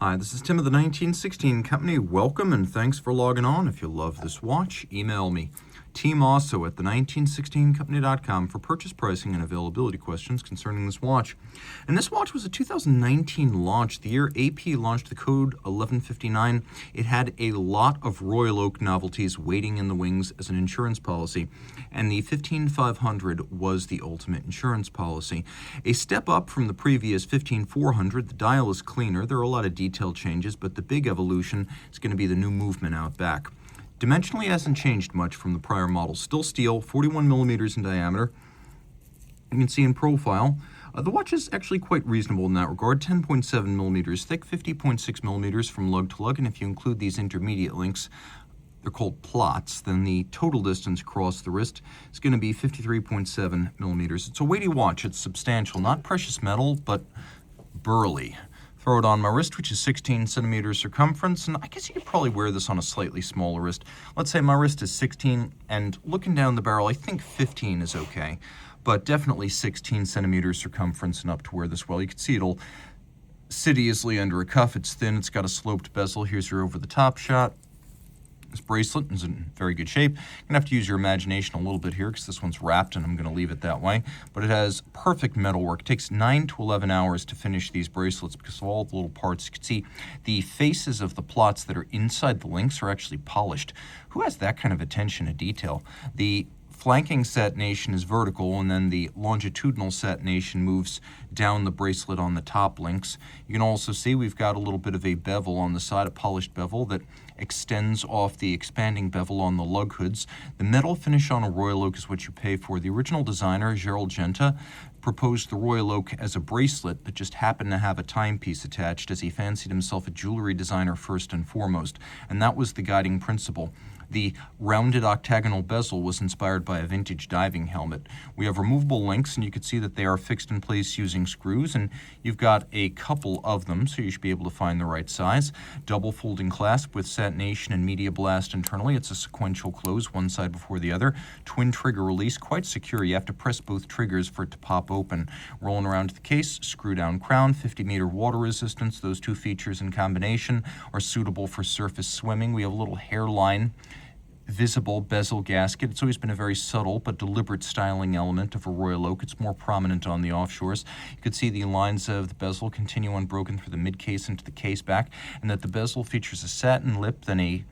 Hi, this is Tim of the 1916 Company. Welcome and thanks for logging on. If you love this watch, email me, Team Mosso at the1916company.com for purchase pricing and availability questions concerning this watch. And this watch was a 2019 launch. The year AP launched the code 1159. It had a lot of Royal Oak novelties waiting in the wings as an insurance policy, and the 15500 was the ultimate insurance policy. A step up from the previous 15400, the dial is cleaner. There are a lot of detail changes, but the big evolution is going to be the new movement out back. Dimensionally hasn't changed much from the prior model. Still steel, 41 millimeters in diameter. You can see in profile, the watch is actually quite reasonable in that regard. 10.7 millimeters thick, 50.6 millimeters from lug to lug, and if you include these intermediate links, they're called plots, then the total distance across the wrist is going to be 53.7 millimeters. It's a weighty watch. It's substantial, not precious metal, but burly. Throw it on my wrist, which is 16 centimeters circumference, and I guess you could probably wear this on a slightly smaller wrist. Let's say my wrist is 16, and looking down the barrel, I think 15 is okay, but definitely 16 centimeters circumference and up to wear this well. You can see it'll sit easily under a cuff. It's thin, it's got a sloped bezel. Here's your over-the-top shot. This bracelet is in very good shape. You're going to have to use your imagination a little bit here because this one's wrapped and I'm going to leave it that way. But it has perfect metalwork. It takes 9 to 11 hours to finish these bracelets because of all the little parts. You can see the faces of the plots that are inside the links are actually polished. Who has that kind of attention to detail? The flanking satination is vertical, and then the longitudinal satination moves down the bracelet on the top links. You can also see we've got a little bit of a bevel on the side, a polished bevel that extends off the expanding bevel on the lug hoods. The metal finish on a Royal Oak is what you pay for. The original designer, Gerald Genta, proposed the Royal Oak as a bracelet that just happened to have a timepiece attached, as he fancied himself a jewelry designer first and foremost, and that was the guiding principle. The rounded octagonal bezel was inspired by a vintage diving helmet. We have removable links, and you can see that they are fixed in place using screws, and you've got a couple of them, so you should be able to find the right size. Double folding clasp with satination and media blast internally. It's a sequential close, one side before the other. Twin trigger release, quite secure. You have to press both triggers for it to pop open. Rolling around to the case, screw down crown, 50-meter water resistance. Those two features in combination are suitable for surface swimming. We have a little hairline visible bezel gasket. It's always been a very subtle but deliberate styling element of a Royal Oak. It's more prominent on the offshores. You could see the lines of the bezel continue unbroken through the mid-case into the case back, and that the bezel features a satin lip, then a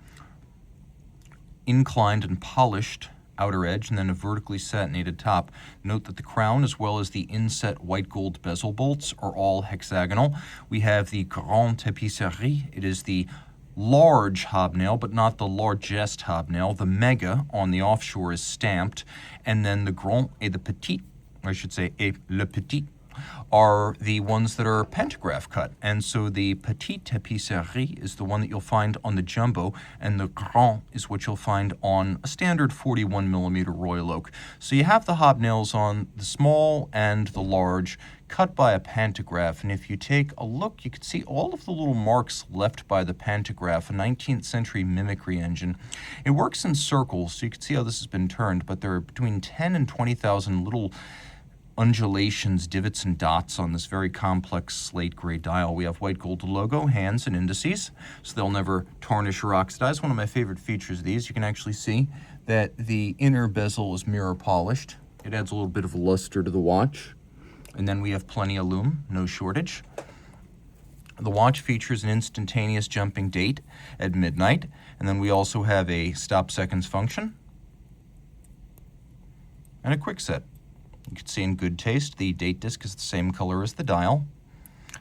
inclined and polished outer edge, and then a vertically satinated top. Note that the crown, as well as the inset white gold bezel bolts, are all hexagonal. We have the Grande Tapisserie. It is the large hobnail, but not the largest hobnail. The mega on the offshore is stamped, and then the grand et the petit, or I should say et le petit, are the ones that are pantograph cut. And so the petite tapisserie is the one that you'll find on the jumbo, and the grand is what you'll find on a standard 41 millimeter Royal Oak. So you have the hobnails on the small and the large, cut by a pantograph, and if you take a look, you can see all of the little marks left by the pantograph, a 19th century mimicry engine. It works in circles, so you can see how this has been turned, but there are between 10 and 20,000 little undulations, divots, and dots on this very complex slate gray dial. We have white gold logo, hands, and indices, so they'll never tarnish or oxidize. One of my favorite features of these, you can actually see that the inner bezel is mirror polished. It adds a little bit of luster to the watch. And then we have plenty of lume, no shortage. The watch features an instantaneous jumping date at midnight, and then we also have a stop seconds function and a quick set. You can see in good taste the date disc is the same color as the dial.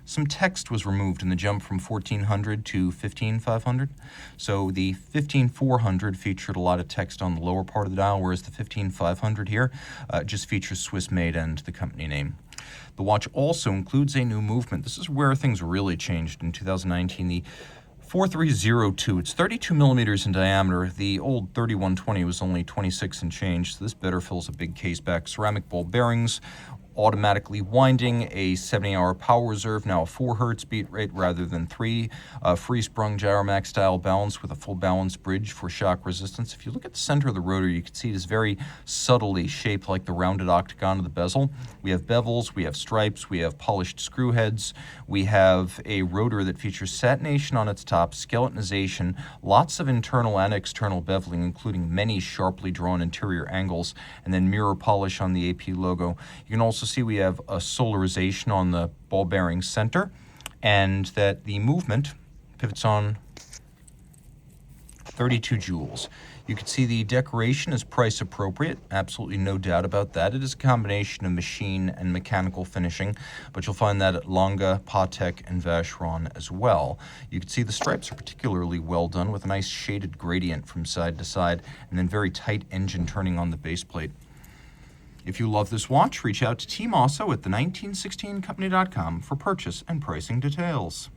Some text was removed in the jump from 1400 to 15500. So the 15400 featured a lot of text on the lower part of the dial, whereas the 15500 here just features Swiss made and the company name. The watch also includes a new movement. This is where things really changed in 2019. The 4302, it's 32 millimeters in diameter. The old 3120 was only 26 and change, so this better fills a big case back. Ceramic ball bearings, automatically winding, a 70-hour power reserve, now a 4 hertz beat rate rather than 3, free-sprung Gyromax style balance with a full balance bridge for shock resistance. If you look at the center of the rotor, you can see it is very subtly shaped like the rounded octagon of the bezel. We have bevels, we have stripes, we have polished screw heads, we have a rotor that features satination on its top, skeletonization, lots of internal and external beveling, including many sharply drawn interior angles, and then mirror polish on the AP logo. You can also see we have a solarization on the ball bearing center, and that the movement pivots on 32 joules. You can see the decoration is price appropriate, absolutely no doubt about that. It is a combination of machine and mechanical finishing, but you'll find that at Lange, Patek, and Vacheron as well. You can see the stripes are particularly well done with a nice shaded gradient from side to side, and then very tight engine turning on the base plate. If you love this watch, reach out to Team Mosso at the 1916company.com for purchase and pricing details.